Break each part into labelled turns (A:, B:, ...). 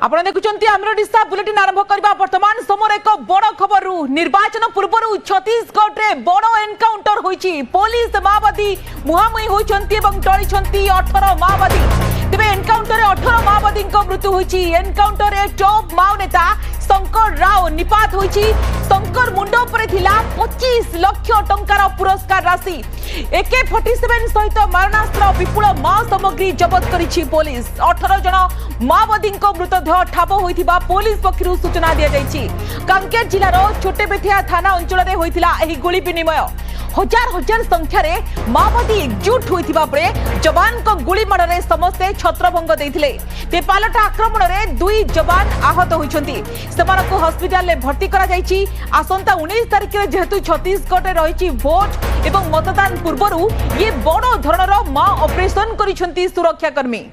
A: आपण देखुचंती आमर ओडिशा बुलेटिन आरंभ करबा वर्तमान समय एक बड़ खबर निर्वाचन पूर्व छत्तीसगढ़ रे बड़ एनकाउंटर होईची पुलिस माओवादी मुहामुही होईचंती एवं टळीचंती 18 माओवादी तेबे एनकाउंटर रे 18 माओवादी को मृत्यु होईची एनकाउंटर रे टॉप माओ नेता शंकर राव निपात होईची शंकर मुंड उपरे थिला 25 लाख टंकार पुरस्कार राशि AK-47 सहित मारणास्त्र विपुल माओ सामग्री जबत करिछि पुलिस 18 जन माओवादी को मृतदेह ठाब होइथिबा पुलिस पक्षरु सूचना दिया जायछि। कांकेर जिल्लार छोटेबेथिया थाना अंचल रे होइथिला एही गोली विनिमय हजार हजार संख्यार माओवादी एकजुट होइथिबा परे जवान को गोली मारे समस्ते छत्रभंग देथिले ते पालट आक्रमण रे 2 जवान आहत होइछंती सेमानकु हॉस्पिटल रे भर्ती करा जायछि। आसंता 19 तारिख रे जेहेतु छत्तीसगढ़ रे रहिछि वोट एवं मतदान पूर्वरु ये बड़ धरणर मा ऑपरेशन करिछंती सुरक्षाकर्मी।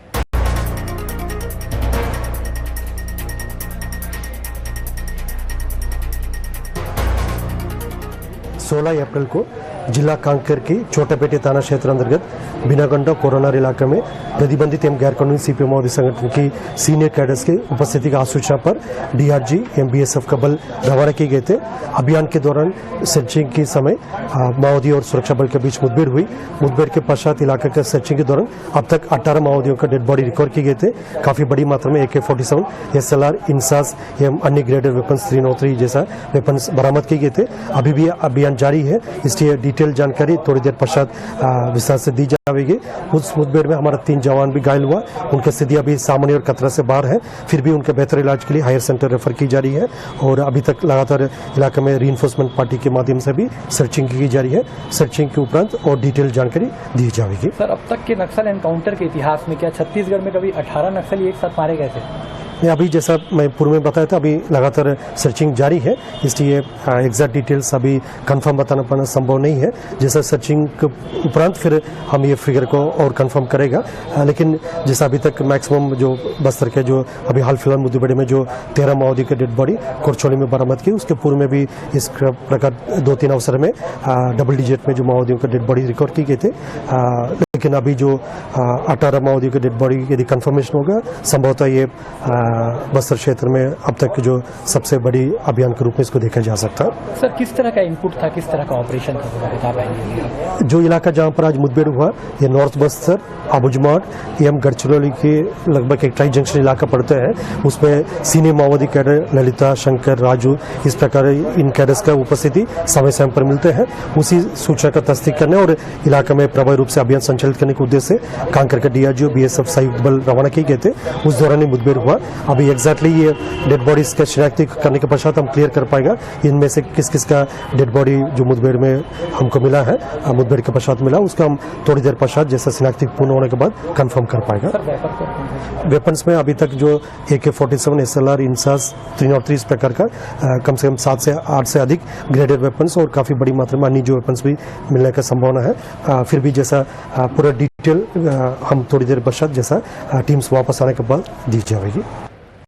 B: 16 अप्रैल को जिला कांकेर की छोटेपेटी थाना क्षेत्र अंतर्गत बिनागंडा कोरोना इलाके में प्रतिबंधित एवं गैर कानूनी सीपीएम माओवादी संगठन की सीनियर कैडर्स की उपस्थिति की सूचना पर DRG MBSF का बल रवाना किए गए थे। अभियान के दौरान सर्चिंग के समय माओवादी और सुरक्षा बल के बीच मुठभेड़ हुई। मुठभेड़ के पश्चात इलाके के सर्चिंग के दौरान अब तक 18 माओवादियों का डेड बॉडी रिकवर किए गए थे। काफी बड़ी मात्रा में AK-47 SLR इंसास एवं अन्य ग्रेडेड वेपन्स 303 जैसा वेपन्स बरामद किए गए थे। अभी भी अभियान जारी है, इसलिए डिटेल जानकारी थोड़ी देर पश्चात विस्तार से दी जाएगी। उस मुठभेड़ में हमारा 3 जवान भी घायल हुआ, उनकी स्थिति अभी सामान्य और खतरा से बाहर है, फिर भी उनके बेहतर इलाज के लिए हायर सेंटर रेफर की जा रही है। और अभी तक लगातार इलाके में रीइंफोर्समेंट पार्टी के माध्यम से भी सर्चिंग की जा रही है। सर्चिंग के उपरांत और डिटेल जानकारी दी जाएगी।
C: सर, अब तक के नक्सल एनकाउंटर के इतिहास में क्या छत्तीसगढ़ में कभी 18 नक्सली एक साथ मारे गए थे?
B: अभी जैसा मैं पूर्व में बताया था, अभी लगातार सर्चिंग जारी है, इसलिए एग्जैक्ट डिटेल्स अभी कंफर्म बताना पाना संभव नहीं है। जैसा सर्चिंग के उपरांत फिर हम ये फिगर को और कंफर्म करेगा। लेकिन जैसा अभी तक मैक्सिमम जो बस्तर के जो अभी हाल फिलहाल मुद्देबड़े में जो 13 माओवादी के डेड बॉडी कोरचोली में बरामद की, उसके पूर्व में भी इस प्रकार 2-3 अवसर में डबल डिजिट में जो माओवादियों के डेड बॉडी रिकॉर्ड की गए थे। लेकिन अभी जो 18 माओवादियों के डेड बॉडी यदि कंफर्मेशन होगा, संभवतः ये बस्तर क्षेत्र में अब तक जो सबसे बड़ी अभियान के रूप में इसको देखा जा सकता है।
C: सर, किस तरह का इनपुट था, किस तरह का ऑपरेशन था, बता पाएंगे?
B: जो इलाका जहां पर आज मुठभेड़ हुआ, ये नॉर्थ बस्तर, अबुझमाड़ एवं गढ़चिरौली के लगभग एक ट्राई जंक्शन इलाका पड़ते हैं। उसमें सीनियर माओवादी कैडर ललिता, शंकर, राजू, इस प्रकार इन कैडर्स का उपस्थिति समय समय पर मिलते हैं। उसी सूचना का तस्दीक करने और इलाके में प्रभावी रूप से अभियान संचालित करने के उद्देश्य से कांकेर के DRG और BSF संयुक्त बल रवाना किए गए थे। उस दौरान मुठभेड़ हुआ। अभी एग्जैक्टली ये डेड बॉडीज का शिनाख्ती करने के पश्चात हम क्लियर कर पाएगा इनमें से किस किस का डेड बॉडी जो मुठभेड़ में हमको मिला है, मुठभेड़ के पश्चात मिला, उसका हम थोड़ी देर पश्चात जैसा शिनाख्ती पूर्ण होने के बाद कंफर्म कर पाएगा। वेपन्स में अभी तक जो AK-47 SLR इंसास 303 प्रकार का कम से कम 7 से 8 से अधिक ग्रेडेड वेपन्स और काफी बड़ी मात्रा में अन्य जो वेपन्स भी मिलने का संभावना है। फिर भी जैसा पूरा डिटेल हम थोड़ी देर पश्चात जैसा टीम्स वापस आने के बाद दी जाएगी।